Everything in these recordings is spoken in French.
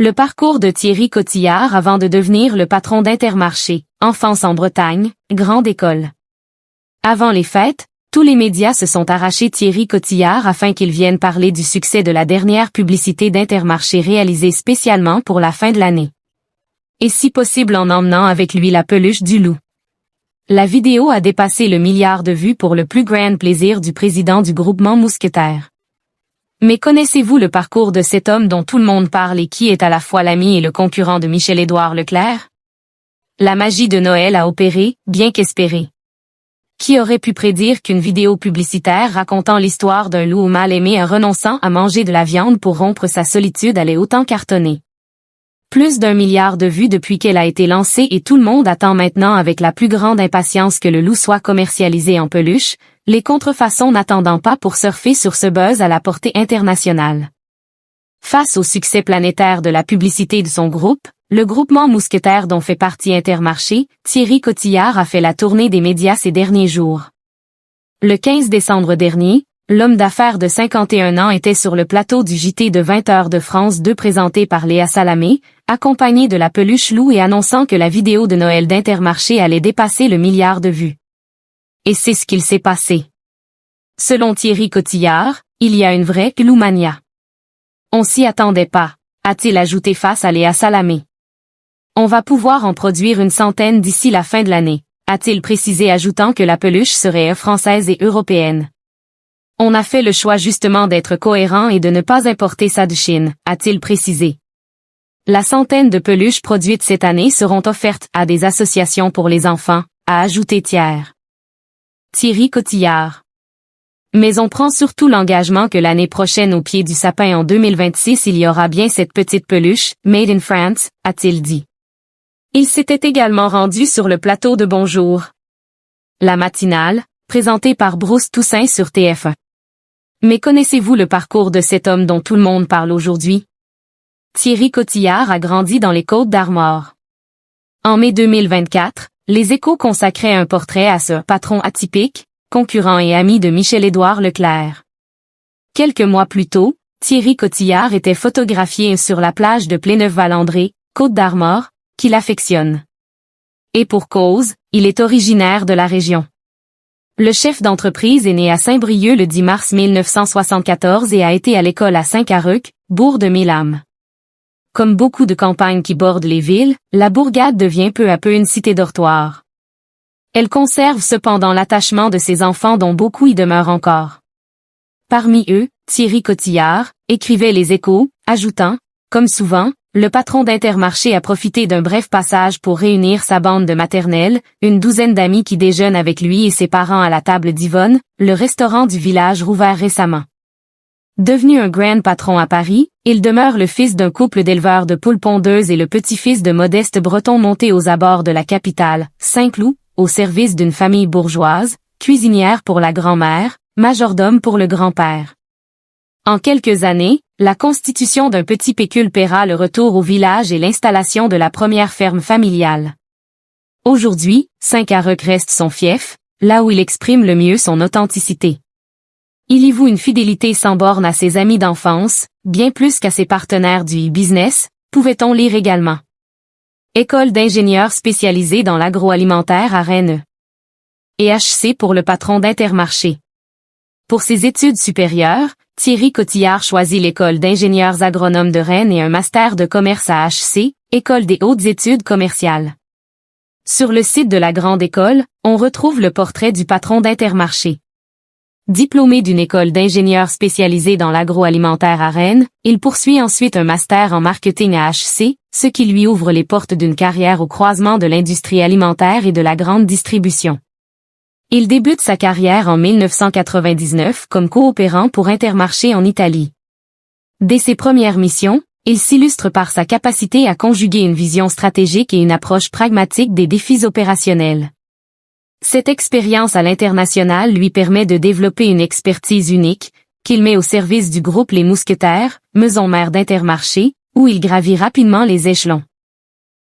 Le parcours de Thierry Cotillard avant de devenir le patron d'Intermarché, enfance en Bretagne, grande école. Avant les fêtes, tous les médias se sont arrachés Thierry Cotillard afin qu'il vienne parler du succès de la dernière publicité d'Intermarché réalisée spécialement pour la fin de l'année. Et si possible en emmenant avec lui la peluche du loup. La vidéo a dépassé le milliard de vues pour le plus grand plaisir du président du groupement Mousquetaires. Mais connaissez-vous le parcours de cet homme dont tout le monde parle et qui est à la fois l'ami et le concurrent de Michel-Édouard Leclerc? La magie de Noël a opéré, bien qu'espérée. Qui aurait pu prédire qu'une vidéo publicitaire racontant l'histoire d'un loup mal aimé renonçant à manger de la viande pour rompre sa solitude allait autant cartonner? Plus d'1 milliard de vues depuis qu'elle a été lancée et tout le monde attend maintenant avec la plus grande impatience que le loup soit commercialisé en peluche, les contrefaçons n'attendant pas pour surfer sur ce buzz à la portée internationale. Face au succès planétaire de la publicité de son groupe, le groupement Mousquetaires dont fait partie Intermarché, Thierry Cotillard a fait la tournée des médias ces derniers jours. Le 15 décembre dernier, l'homme d'affaires de 51 ans était sur le plateau du JT de 20h de France 2 présenté par Léa Salamé, accompagné de la peluche loup et annonçant que la vidéo de Noël d'Intermarché allait dépasser le milliard de vues. Et c'est ce qu'il s'est passé. Selon Thierry Cotillard, il y a une vraie loumania. On s'y attendait pas, a-t-il ajouté face à Léa Salamé. On va pouvoir en produire une centaine d'ici la fin de l'année, a-t-il précisé ajoutant que la peluche serait française et européenne. On a fait le choix justement d'être cohérent et de ne pas importer ça de Chine, a-t-il précisé. La centaine de peluches produites cette année seront offertes à des associations pour les enfants, a ajouté Thierry Cotillard. Mais on prend surtout l'engagement que l'année prochaine au pied du sapin en 2026 il y aura bien cette petite peluche, Made in France, a-t-il dit. Il s'était également rendu sur le plateau de Bonjour. La matinale, présentée par Bruce Toussaint sur TF1. Mais connaissez-vous le parcours de cet homme dont tout le monde parle aujourd'hui? Thierry Cotillard a grandi dans les Côtes-d'Armor. En mai 2024, Les Échos consacraient un portrait à ce patron atypique, concurrent et ami de Michel-Édouard Leclerc. Quelques mois plus tôt, Thierry Cotillard était photographié sur la plage de Pléneuf-Valandré, Côtes-d'Armor, qu'il affectionne. Et pour cause, il est originaire de la région. Le chef d'entreprise est né à Saint-Brieuc le 10 mars 1974 et a été à l'école à Saint-Caruc, bourg de Mélam. Comme beaucoup de campagnes qui bordent les villes, la bourgade devient peu à peu une cité dortoir. Elle conserve cependant l'attachement de ses enfants dont beaucoup y demeurent encore. Parmi eux, Thierry Cotillard, écrivait Les Échos, ajoutant, comme souvent, le patron d'Intermarché a profité d'un bref passage pour réunir sa bande de maternelle, une douzaine d'amis qui déjeunent avec lui et ses parents à la table d'Yvonne, le restaurant du village rouvert récemment. Devenu un grand patron à Paris, il demeure le fils d'un couple d'éleveurs de poules pondeuses et le petit-fils de modestes Bretons montés aux abords de la capitale, Saint-Cloud, au service d'une famille bourgeoise, cuisinière pour la grand-mère, majordome pour le grand-père. En quelques années, la constitution d'un petit pécule paiera le retour au village et l'installation de la première ferme familiale. Aujourd'hui, Saint-Caruc reste son fief, là où il exprime le mieux son authenticité. Il y voue une fidélité sans borne à ses amis d'enfance, bien plus qu'à ses partenaires du business, pouvait-on lire également. École d'ingénieurs spécialisée dans l'agroalimentaire à Rennes. Et HC pour le patron d'Intermarché. Pour ses études supérieures, Thierry Cotillard choisit l'école d'ingénieurs agronomes de Rennes et un master de commerce à HC, École des hautes études commerciales. Sur le site de la grande école, on retrouve le portrait du patron d'Intermarché. Diplômé d'une école d'ingénieurs spécialisée dans l'agroalimentaire à Rennes, il poursuit ensuite un master en marketing à HC, ce qui lui ouvre les portes d'une carrière au croisement de l'industrie alimentaire et de la grande distribution. Il débute sa carrière en 1999 comme coopérant pour Intermarché en Italie. Dès ses premières missions, il s'illustre par sa capacité à conjuguer une vision stratégique et une approche pragmatique des défis opérationnels. Cette expérience à l'international lui permet de développer une expertise unique, qu'il met au service du groupe Les Mousquetaires, maison mère d'Intermarché, où il gravit rapidement les échelons.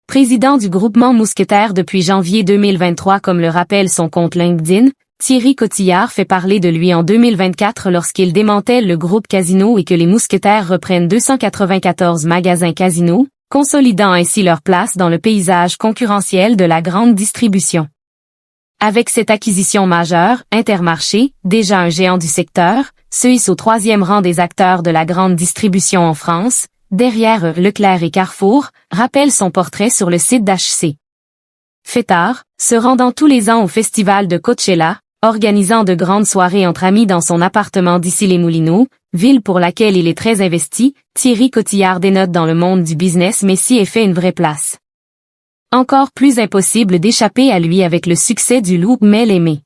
Président du groupement Mousquetaires depuis janvier 2023 comme le rappelle son compte LinkedIn, Thierry Cotillard fait parler de lui en 2024 lorsqu'il démantèle le groupe Casino et que les Mousquetaires reprennent 294 magasins Casino, consolidant ainsi leur place dans le paysage concurrentiel de la grande distribution. Avec cette acquisition majeure, Intermarché, déjà un géant du secteur, se hisse au 3e rang des acteurs de la grande distribution en France, derrière Leclerc et Carrefour, rappelle son portrait sur le site d'HC. Fêtard, se rendant tous les ans au festival de Coachella, organisant de grandes soirées entre amis dans son appartement d'Issy-les-Moulineaux, ville pour laquelle il est très investi, Thierry Cotillard dénote dans le monde du business mais s'y est fait une vraie place. Encore plus impossible d'échapper à lui avec le succès du loup Mel Aimé.